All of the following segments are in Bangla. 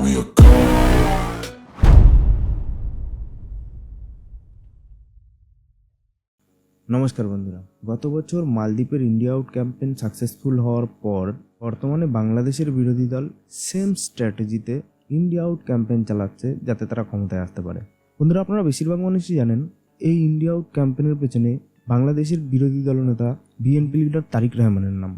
we are gone. নমস্কার বন্ধুরা, গত বছর মালদ্বীপের ইন্ডিয়া আউট ক্যাম্পেইন সাকসেসফুল হওয়ার পর বর্তমানে বাংলাদেশের বিরোধী দল সেম স্ট্র্যাটেজিতে ইন্ডিয়া আউট ক্যাম্পেইন চালাচ্ছে যাতে তারা ক্ষমতায় আসতে পারে। বন্ধুরা, আপনারা বেশিরভাগ মানুষই জানেন এই ইন্ডিয়া আউট ক্যাম্পেইনের পেছনে বাংলাদেশের বিরোধী দলনেতা বিএনপি লিডার তারিক রহমানের নাম,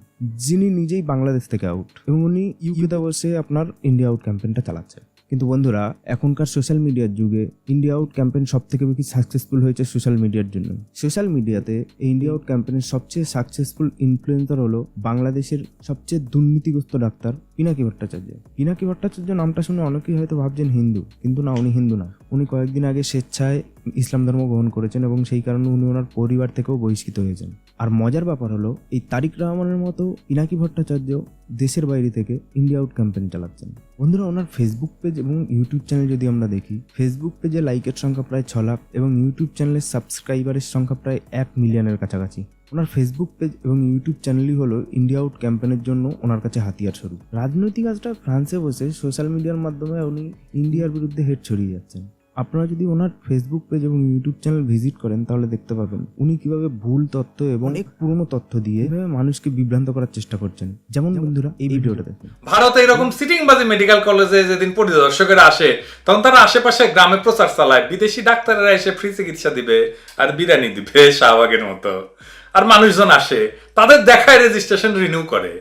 যিনি নিজেই বাংলাদেশ থেকে আউট এবং উনি ইউকেতে বসে আপনার ইন্ডিয়া আউট ক্যাম্পেইনটা চালাচ্ছে। কিন্তু বন্ধুরা, এখনকার সোশ্যাল মিডিয়ার যুগে ইন্ডিয়া আউট ক্যাম্পেইন সব থেকে বেশি সাকসেসফুল হয়েছে সোশ্যাল মিডিয়ার জন্য। সোশ্যাল মিডিয়াতে এই ইন্ডিয়া আউট ক্যাম্পেইনের সবচেয়ে সাকসেসফুল ইনফ্লুয়েন্সার হলো বাংলাদেশের সবচেয়ে দুর্নীতিগ্রস্ত ডাক্তার পিনাকি ভট্টাচার্য। পিনাকি ভট্টাচার্য নামটা শুনে অনেকেই হয়তো ভাবছেন হিন্দু, কিন্তু না, উনি হিন্দু না। উনি কয়েকদিন আগে স্বেচ্ছায় ইসলাম ধর্ম গ্রহণ করেছেন এবং সেই কারণে উনি ওনার পরিবার থেকেও বহিষ্কৃত হয়েছেন। আর মজার ব্যাপার হলো এই তারিক রহমানের মতো পিনাকি ভট্টাচার্য দেশের বাইরে থেকে ইন্ডিয়া আউট ক্যাম্পেইন চালাচ্ছেন। বন্ধুরা, ওনার ফেসবুক পেজ এবং ইউটিউব চ্যানেল যদি আমরা দেখি, ফেসবুক পেজে লাইকের সংখ্যা প্রায় 6 লাখ এবং ইউটিউব চ্যানেলের সাবস্ক্রাইবারের সংখ্যা প্রায় 1 মিলিয়নের কাছাকাছি। ওনার ফেসবুক পেজ এবং ইউটিউব চ্যানেলই হলো ইন্ডিয়া আউট ক্যাম্পেইনের জন্য ওনার কাছে হাতিয়ার স্বরূপ। রাজনৈতিক আজটা ফ্রান্সে বসে সোশ্যাল মিডিয়ার মাধ্যমে উনি ইন্ডিয়ার বিরুদ্ধে হেড ছড়িয়ে যাচ্ছেন। আপনারা যদি ওনার ফেসবুক পেজ এবং ইউটিউব চ্যানেল ভিজিট করেন তাহলে দেখতে পাবেন উনি কিভাবে ভুল তথ্য এবং অনেক পুরনো তথ্য দিয়ে মানুষকে বিভ্রান্ত করার চেষ্টা করছেন। যেমন বন্ধুরা, এই ভিডিওটা দেখুন। ভারতে এরকম সিটিংবাজি মেডিকেল কলেজে যেদিন পরিদর্শকেরা আসে তখন তারা আশেপাশে গ্রামে প্রচার চালায় বিদেশি ডাক্তাররা এসে ফ্রি চিকিৎসা দিবে আর বিরিয়ানি দিবে শাহবাগের মতো। আর মানুষজন আসে, তাদের দেখায় রেজিস্ট্রেশন রিনিউ করে।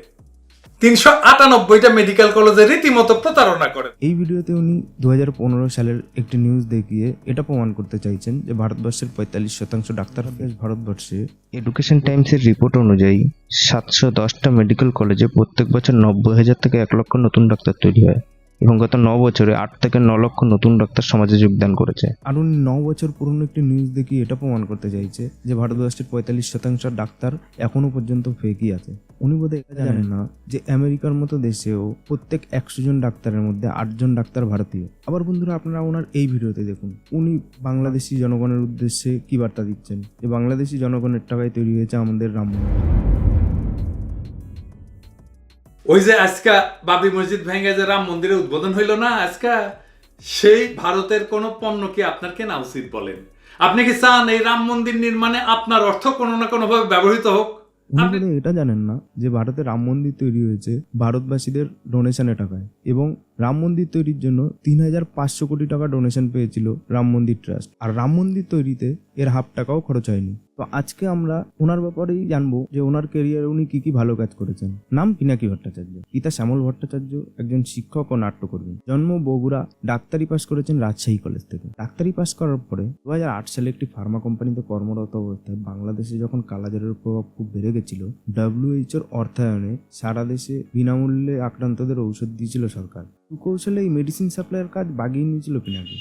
398টা মেডিকেল কলেজে রীতিমতো প্রতারণা করে। এই ভিডিওতে উনি 2015 সালের একটি নিউজ দেখিয়ে এটা প্রমাণ করতে চাইছেন যে ভারতবর্ষের 45% ডাক্তার ভারতবর্ষে। এডুকেশন টাইমসের রিপোর্ট অনুযায়ী 710টা মেডিকেল কলেজে প্রত্যেক বছর 90,000 থেকে 1 লক্ষ নতুন ডাক্তার তৈরি হয় এবং গত 9 বছরে 8 থেকে 9 লক্ষ নতুন ডাক্তার সমাজে যোগদান করেছে। আর উনি 9 বছর পুরনো একটি নিউজ দেখিয়ে এটা প্রমাণ করতে চাইছে যে ভারতবর্ষের 45% ডাক্তার এখনো পর্যন্ত ফেকই আছে। উনি বোধহয় এটা জানেন না যে আমেরিকার মতো দেশেও প্রত্যেক 100 জন ডাক্তারের মধ্যে 8 জন ডাক্তার ভারতীয়। আবার বন্ধুরা, আপনারা ওনার এই ভিডিওতে দেখুন উনি বাংলাদেশি জনগণের উদ্দেশ্যে কি বার্তা দিচ্ছেন যে বাংলাদেশি জনগণের টাকায় তৈরি হয়েছে আমাদের রাম মন্দির। ওই যে আজকা বাবরি মসজিদ ভেঙে যে রাম মন্দিরের উদ্বোধন হইল না আজকা, সেই ভারতের কোন পণ্য কি আপনার কেনা উচিত বলেন? আপনি কি চান এই রাম মন্দির নির্মাণে আপনার অর্থ কোনো না কোনো ভাবে ব্যবহৃত হোক? উনি এটা জানেন না যে ভারতে রাম মন্দির তৈরি হয়েছে ভারতবাসীদের ডোনেশনের টাকায় এবং রাম মন্দির তৈরির জন্য 3,500 কোটি টাকা ডোনেশন পেয়েছিল রাম মন্দির ট্রাস্ট। আর রাম মন্দির তৈরিতে এর হাফ টাকাও খরচ হয়নি। তো আজকে আমরা ওনার ব্যাপারেই জানবো যে ওনার ক্যারিয়ারে উনি কি কি ভালো কাজ করেছেন। নাম পিনাকি ভট্টাচার্য, পিতা শ্যামল ভট্টাচার্য একজন শিক্ষক ও নাট্যকর্মী। জন্ম বগুড়া। ডাক্তারি পাস করেছেন রাজশাহী কলেজ থেকে। ডাক্তারি পাস করার পরে 2008 সালে একটি ফার্মা কোম্পানিতে কর্মরত অবস্থায় বাংলাদেশে যখন কালাজ্বরের প্রভাব খুব বেড়ে গেছিল, WHO অর্থায়নে সারা দেশে বিনামূল্যে আক্রান্তদের ঔষধ দিয়েছিল সরকার। সুকৌশলে এই মেডিসিন সাপ্লাইয়ের কাজ বাগিয়ে নিয়েছিল পিনাকি।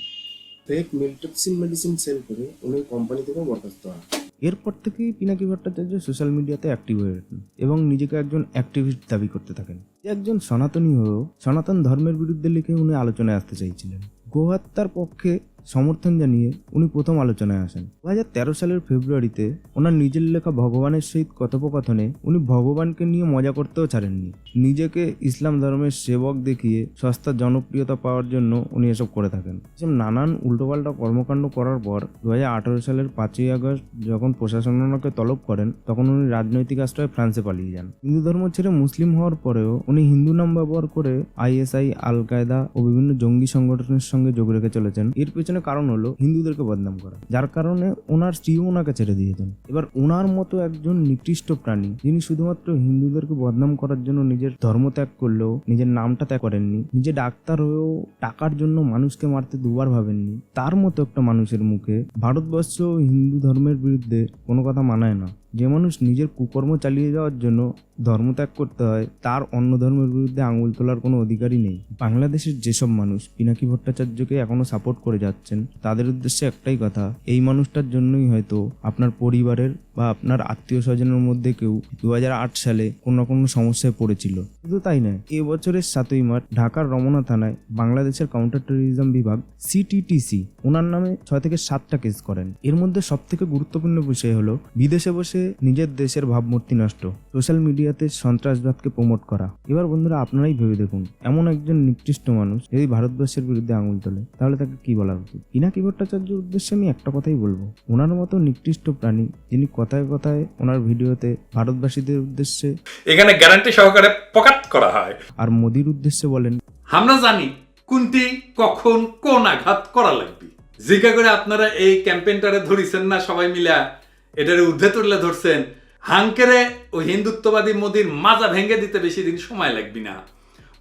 ফেক মিল্টক্সিন মেডিসিন সেল করে উনি কোম্পানি থেকে বরখাস্ত হন। এরপর থেকেই পিনাকি ভট্টাচার্য সোশ্যাল মিডিয়াতে অ্যাক্টিভ হয়ে ওঠেন এবং নিজেকে একজন অ্যাক্টিভিস্ট দাবি করতে থাকেন। একজন সনাতনী হয়েও সনাতন ধর্মের বিরুদ্ধে লিখে উনি আলোচনায় আসতে চাইছিলেন। গোহত্যার পক্ষে সমর্থন জানিয়ে উনি প্রথম আলোচনায় আসেন। 2013 সালের ফেব্রুয়ারিতে ওনার নিজের লেখা ভগবানের সহিত কথোপকথনে উনি ভগবানকে নিয়ে মজা করতেও ছাড়েননি। নিজেকে ইসলাম ধর্মের সেবক দেখিয়ে সস্তা জনপ্রিয়তা পাওয়ার জন্য উনি এসব করে থাকেন। এসব নানান উল্টোপাল্টা কর্মকাণ্ড করার পর 2018 সালের 5ই আগস্ট যখন প্রশাসন ওনাকে তলব করেন তখন উনি রাজনৈতিক আশ্রয়ে ফ্রান্সে পালিয়ে যান। হিন্দু ধর্ম ছেড়ে মুসলিম হওয়ার পরেও উনি হিন্দু নাম ব্যবহার করে ISI, আল কায়দা ও বিভিন্ন জঙ্গি সংগঠনের সঙ্গে যোগ রেখে চলেছেন। এর পেছনে কারণ হলো হিন্দুদেরকে বদনাম করা, যার কারণে ওনার স্ত্রীও ওনাকে ছেড়ে দিয়েছেন। এবার ওনার মতো একজন নিকৃষ্ট প্রাণী, যিনি শুধুমাত্র হিন্দুদেরকে বদনাম করার জন্য নিজের ধর্ম ত্যাগ করলেও নিজের নামটা ত্যাগ করেননি, নিজে ডাক্তার হয়েও টাকার জন্য মানুষকে মারতে দুবার ভাবেননি, তার মতো একটা মানুষের মুখে ভারতবর্ষ হিন্দু ধর্মের বিরুদ্ধে কোনো কথা মানায় না। যে মানুষ নিজের কুকর্ম চালিয়ে যাওয়ার জন্য ধর্মত্যাগ করতে হয়, তার অন্য ধর্মের বিরুদ্ধে আঙুল তোলার কোনো অধিকারই নেই। বাংলাদেশের যেসব মানুষ পিনাকি ভট্টাচার্যকে এখনো সাপোর্ট করে যাচ্ছেন তাদের উদ্দেশ্যে একটাই কথা, এই মানুষটার জন্যই হয়তো আপনার পরিবারের বা আপনার আত্মীয় স্বজনের মধ্যে কেউ 2008 সালে কোনো না কোনো সমস্যায় পড়েছিল। শুধু তাই নয়, এবছরের 7ই মার্চ ঢাকার রমনা থানায় বাংলাদেশের কাউন্টার টেরোরিজম বিভাগ সিটিটিসি ওনার নামে 6 থেকে 7টা কেস করেন। এর মধ্যে সব থেকে গুরুত্বপূর্ণ বিষয় হলো বিদেশে বসে নিজের দেশের ভাবমূর্তি নষ্ট, সোশ্যাল মিডিয়াতে সন্ত্রাসবাদকে প্রমোট করা। এবার বন্ধুরা আপনারাই ভেবে দেখুন, এমন একজন নিকৃষ্ট মানুষ যদি ভারতবর্ষের বিরুদ্ধে আঙুল তোলে তাহলে তাকে কি বলা উচিত? পিনাকি ভট্টাচার্যের উদ্দেশ্যে আমি একটা কথাই বলবো, ওনার মতো নিকৃষ্ট প্রাণী যিনি কথায় কথায় ওনার ভিডিওতে ভারতবাসীদের উদ্দেশ্যে এখানে গ্যারান্টি সহকারে পকাট করা হয়। আর মোদির উদ্দেশ্যে বলেন, আমরা জানি কোনটি কখন কোন আঘাত করা লাগবে। জিজ্ঞা করে আপনারা এই ক্যাম্পেইনটারে ধরিছেন না সবাই মিলা, এটারে ঊর্ধ্বে তুললে ধরছেন। হাঙ্কেরে ওই হিন্দুত্ববাদী মোদির মাজা ভেঙে দিতে বেশি দিন সময় লাগবে না।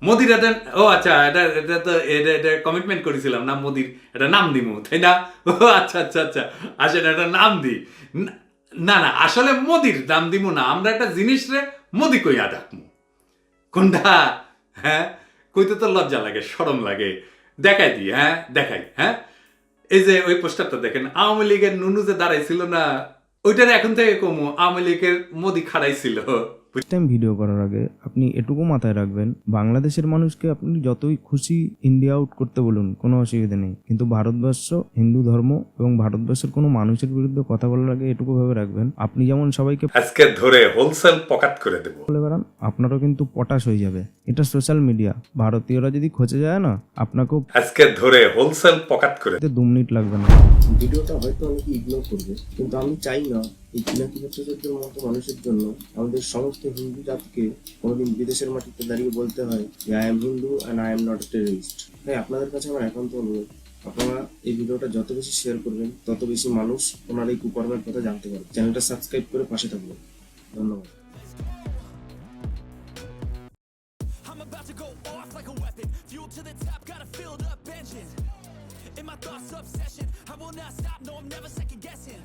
মোদির এটা আচ্ছা, এটা তো এটা কমিটমেন্ট করেছিলাম না, মোদির এটা নাম দিমু, তাই না? আচ্ছা আচ্ছা আচ্ছা, আসলে এটা নাম দি না, আসলে মোদির নাম দিমু না, আমরা একটা জিনিস রে মোদি কইয়া ডাকমু। কোনটা? হ্যাঁ, কইতে তো লজ্জা লাগে, শরম লাগে। দেখাই দিই, দেখাই। এই যে ওই পোস্টারটা দেখেন, আওয়ামী লীগের নুনু যে দাঁড়াইছিল না, ওইটার এখন থেকে কমু আওয়ামী লীগের মোদি খাড়াইছিল। টাইম ভিডিও করার আগে আপনি এটুকু মাথায় রাখবেন, বাংলাদেশের মানুষকে আপনি যতই খুশি ইন্ডিয়া আউট করতে বলুন কোনো অসুবিধা নেই, কিন্তু ভারতবর্ষ, হিন্দু ধর্ম এবং ভারতবর্ষের কোনো মানুষের বিরুদ্ধে কথা বলার আগে এটুকু ভেবে রাখবেন, আপনি যেমন সবাইকে আজকে ধরে হোলসেল পকাট করে দেব বলে বেড়ান, আপনারও কিন্তু পটাশ হয়ে যাবে। এটা সোশ্যাল মিডিয়া, ভারতীয়রা যদি খোঁজে যায় না, আপনাকেও আজকে ধরে হোলসেল পকাট করে 2 মিনিট লাগবে না। ভিডিওটা হয়তো অনেকে ইগনোর করবে, কিন্তু আমি চাই না এই পিনাকি ভট্টাচার্যের মতো মানুষের জন্য আমাদের সমস্ত হিন্দু জাতিকে কোনোদিন বিদেশের মাটিতে দাঁড়িয়ে বলতে হয় যে I am Hindu and I am not a terrorist. তাই আপনাদের কাছে আমার একান্ত অনুরোধ, আপনারা এই ভিডিওটা যত বেশি শেয়ার করবেন তত বেশি মানুষ ওনার এই কুকর্মের কথা জানতে পারবে। চ্যানেলটা সাবস্ক্রাইব করে পাশে থাকবেন। ধন্যবাদ। I'm about to go off like a weapon. Fuel to the top, got a filled up engine. In my thoughts, obsession. I will not stop, no, I'm never second guessing.